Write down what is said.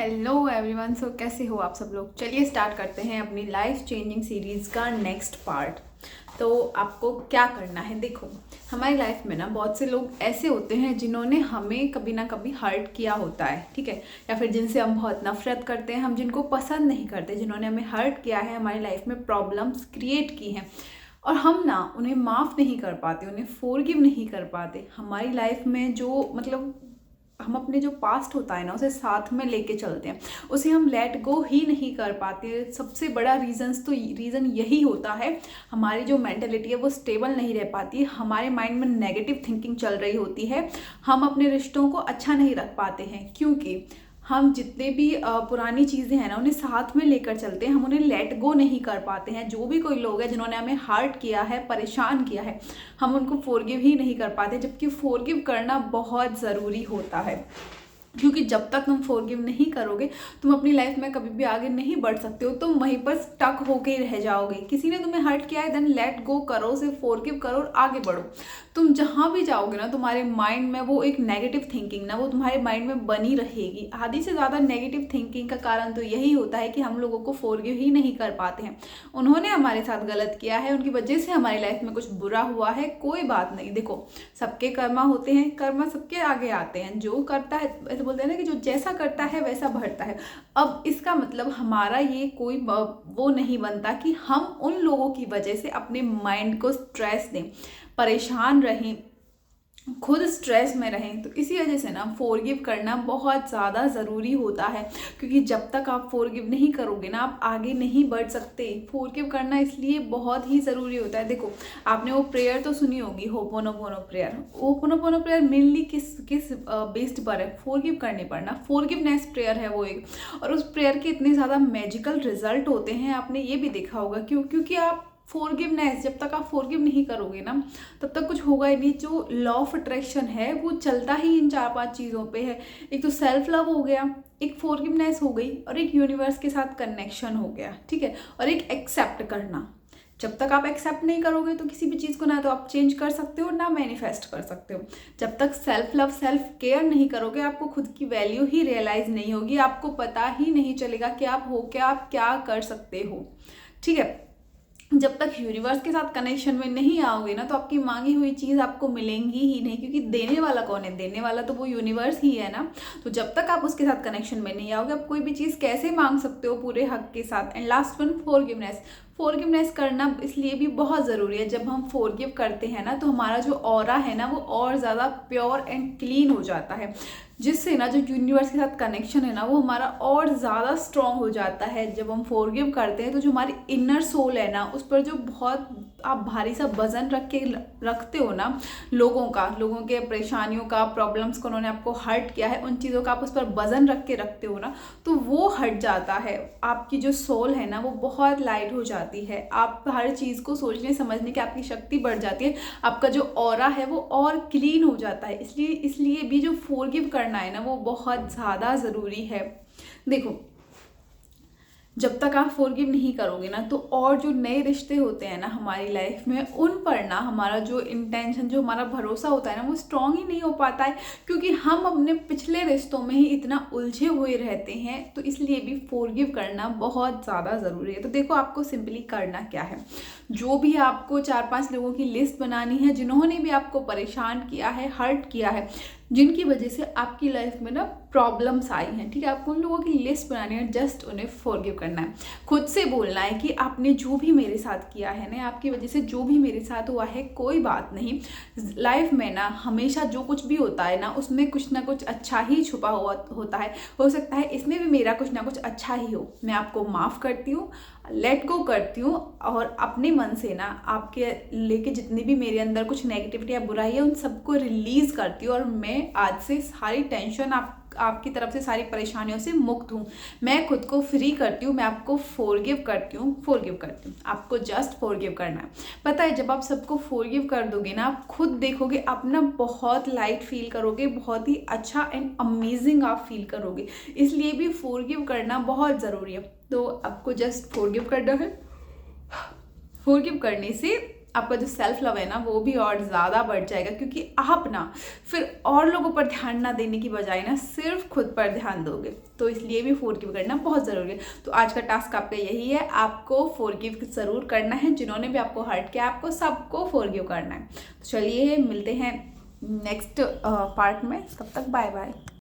Hello everyone. सो कैसे हो आप सब लोग। चलिए स्टार्ट करते हैं अपनी लाइफ चेंजिंग सीरीज़ का नेक्स्ट पार्ट। तो आपको क्या करना है, देखो हमारी लाइफ में ना बहुत से लोग ऐसे होते हैं जिन्होंने हमें कभी ना कभी हर्ट किया होता है, ठीक है, या फिर जिनसे हम बहुत नफरत करते हैं, हम जिनको पसंद नहीं करते, जिन्होंने हमें हर्ट किया है, हमारी लाइफ में प्रॉब्लम्स क्रिएट की हैं और हम ना उन्हें माफ़ नहीं कर पाते, उन्हें फॉरगिव नहीं कर पाते। हमारी लाइफ में जो हम अपने जो पास्ट होता है ना उसे साथ में लेके चलते हैं, उसे हम लेट गो ही नहीं कर पाते। सबसे बड़ा रीज़न यही होता है, हमारी जो मेंटेलिटी है वो स्टेबल नहीं रह पाती, हमारे माइंड में नेगेटिव थिंकिंग चल रही होती है, हम अपने रिश्तों को अच्छा नहीं रख पाते हैं क्योंकि हम जितने भी पुरानी चीज़ें हैं ना उन्हें साथ में लेकर चलते हैं, हम उन्हें लेट गो नहीं कर पाते हैं। जो भी कोई लोग हैं जिन्होंने हमें हर्ट किया है, परेशान किया है, हम उनको फॉरगिव ही नहीं कर पाते, जबकि फॉरगिव करना बहुत ज़रूरी होता है। क्योंकि जब तक तुम फॉरगिव नहीं करोगे तुम अपनी लाइफ में कभी भी आगे नहीं बढ़ सकते हो, तुम वहीं पर स्टक होके ही रह जाओगे। किसी ने तुम्हें हर्ट किया है, देन लेट गो करो, उसे फॉरगिव करो और आगे बढ़ो। तुम जहाँ भी जाओगे ना तुम्हारे माइंड में वो एक नेगेटिव थिंकिंग ना वो तुम्हारे माइंड में बनी रहेगी। आधी से ज़्यादा नेगेटिव थिंकिंग का कारण तो यही होता है कि हम लोगों को फॉरगिव ही नहीं कर पाते हैं। उन्होंने हमारे साथ गलत किया है, उनकी वजह से हमारी लाइफ में कुछ बुरा हुआ है, कोई बात नहीं। देखो सबके कर्मा होते हैं, कर्मा सबके आगे आते हैं। जो करता है, बोलते हैं ना कि जो जैसा करता है वैसा भरता है। अब इसका मतलब हमारा ये कोई वो नहीं बनता कि हम उन लोगों की वजह से अपने माइंड को स्ट्रेस दें, परेशान रहें, खुद स्ट्रेस में रहें। तो इसी वजह से ना फॉरगिव करना बहुत ज़्यादा ज़रूरी होता है, क्योंकि जब तक आप फॉरगिव नहीं करोगे ना आप आगे नहीं बढ़ सकते। फॉरगिव करना इसलिए बहुत ही ज़रूरी होता है। देखो आपने वो प्रेयर तो सुनी होगी, ho'oponopono prayer. Ho'oponopono prayer mainly किस बेस्ड पर है, फॉरगिव करने पर ना, फॉरगिवनेस प्रेयर है वो एक। और उस प्रेयर के इतने ज़्यादा मैजिकल रिजल्ट होते हैं, आपने ये भी देखा होगा। क्योंकि आप फॉरगिवनेस, जब तक आप फॉरगिव नहीं करोगे ना तब तक कुछ होगा ही नहीं। जो लॉ ऑफ अट्रैक्शन है वो चलता ही इन 4-5 चीज़ों पे है। एक तो सेल्फ लव हो गया, एक फॉरगिवनेस हो गई, और एक यूनिवर्स के साथ कनेक्शन हो गया, ठीक है, और एक एक्सेप्ट करना। जब तक आप एक्सेप्ट नहीं करोगे तो किसी भी चीज़ को ना तो आप चेंज कर सकते हो ना मैनिफेस्ट कर सकते हो। जब तक सेल्फ लव, सेल्फ केयर नहीं करोगे आपको खुद की वैल्यू ही रियलाइज नहीं होगी, आपको पता ही नहीं चलेगा कि आप हो क्या, आप क्या कर सकते हो, ठीक है। जब तक यूनिवर्स के साथ कनेक्शन में नहीं आओगे ना तो आपकी मांगी हुई चीज़ आपको मिलेंगी ही नहीं, क्योंकि देने वाला कौन है, देने वाला तो वो यूनिवर्स ही है ना। तो जब तक आप उसके साथ कनेक्शन में नहीं आओगे आप कोई भी चीज़ कैसे मांग सकते हो पूरे हक के साथ। And last one, forgiveness. Forgiveness करना इसलिए भी बहुत ज़रूरी है। जब हम फॉरगिव करते हैं ना तो हमारा जो ऑरा है ना वो और ज़्यादा प्योर एंड क्लीन हो जाता है, जिससे ना जो यूनिवर्स के साथ कनेक्शन है ना वो हमारा और ज़्यादा स्ट्रॉन्ग हो जाता है। जब हम फॉरगिव करते हैं तो जो हमारी इनर सोल है ना उस पर जो बहुत आप भारी सा वजन रखते हो ना, लोगों के परेशानियों का, प्रॉब्लम्स को, उन्होंने आपको हर्ट किया है, उन चीज़ों का आप उस पर वजन रखते हो ना तो वो हट जाता है। आपकी जो सोल है ना वो बहुत लाइट हो जाती है, आप हर चीज़ को सोचने समझने की आपकी शक्ति बढ़ जाती है, आपका जो ऑरा है वो और क्लीन हो जाता है। इसलिए भी जो फॉरगिव करना है ना वो बहुत ज़्यादा ज़रूरी है। देखो जब तक आप फॉरगिव नहीं करोगे ना तो और जो नए रिश्ते होते हैं ना हमारी लाइफ में उन पर ना हमारा जो इंटेंशन, जो हमारा भरोसा होता है ना वो स्ट्रांग ही नहीं हो पाता है, क्योंकि हम अपने पिछले रिश्तों में ही इतना उलझे हुए रहते हैं। तो इसलिए भी फॉरगिव करना बहुत ज़्यादा ज़रूरी है। तो देखो आपको सिंपली करना क्या है, जो भी आपको 4-5 लोगों की लिस्ट बनानी है जिन्होंने भी आपको परेशान किया है, हर्ट किया है, जिनकी वजह से आपकी लाइफ में ना प्रॉब्लम्स आई हैं, ठीक है, आपको उन लोगों की लिस्ट बनानी है, जस्ट उन्हें फॉरगिव करना है। खुद से बोलना है कि आपने जो भी मेरे साथ किया है ना, आपकी वजह से जो भी मेरे साथ हुआ है कोई बात नहीं। लाइफ में ना हमेशा जो कुछ भी होता है ना उसमें कुछ ना कुछ अच्छा ही छुपा हुआ होता है, हो सकता है इसमें भी मेरा कुछ ना कुछ अच्छा ही हो। मैं आपको माफ़ करती हूँ, लेट गो करती हूँ, और अपने मन से ना आपके लेके जितनी भी मेरे अंदर कुछ नेगेटिविटी या बुराई है उन सबको रिलीज़ करती हूँ, और मैं आज से सारी टेंशन आपकी तरफ से, सारी परेशानियों से मुक्त हूँ। मैं खुद को फ्री करती हूँ, मैं आपको फॉरगिव करती हूँ। आपको जस्ट फॉरगिव करना है। पता है जब आप सबको फॉरगिव कर दोगे ना आप खुद देखोगे अपना बहुत लाइट फील करोगे, बहुत ही अच्छा एंड अमेजिंग आप फील करोगे। इसलिए भी फॉरगिव करना बहुत ज़रूरी है। तो आपको जस्ट फॉरगिव करना है। फॉरगिव करने से आपका जो सेल्फ लव है ना वो भी और ज़्यादा बढ़ जाएगा, क्योंकि आप ना फिर और लोगों पर ध्यान ना देने की बजाय ना सिर्फ खुद पर ध्यान दोगे। तो इसलिए भी फॉरगिव करना बहुत ज़रूरी है। तो आज का टास्क आपका यही है, आपको फॉरगिव ज़रूर करना है। जिन्होंने भी आपको हर्ट किया आपको सबको फॉरगिव करना है। तो चलिए मिलते हैं नेक्स्ट पार्ट में, तब तक बाय बाय।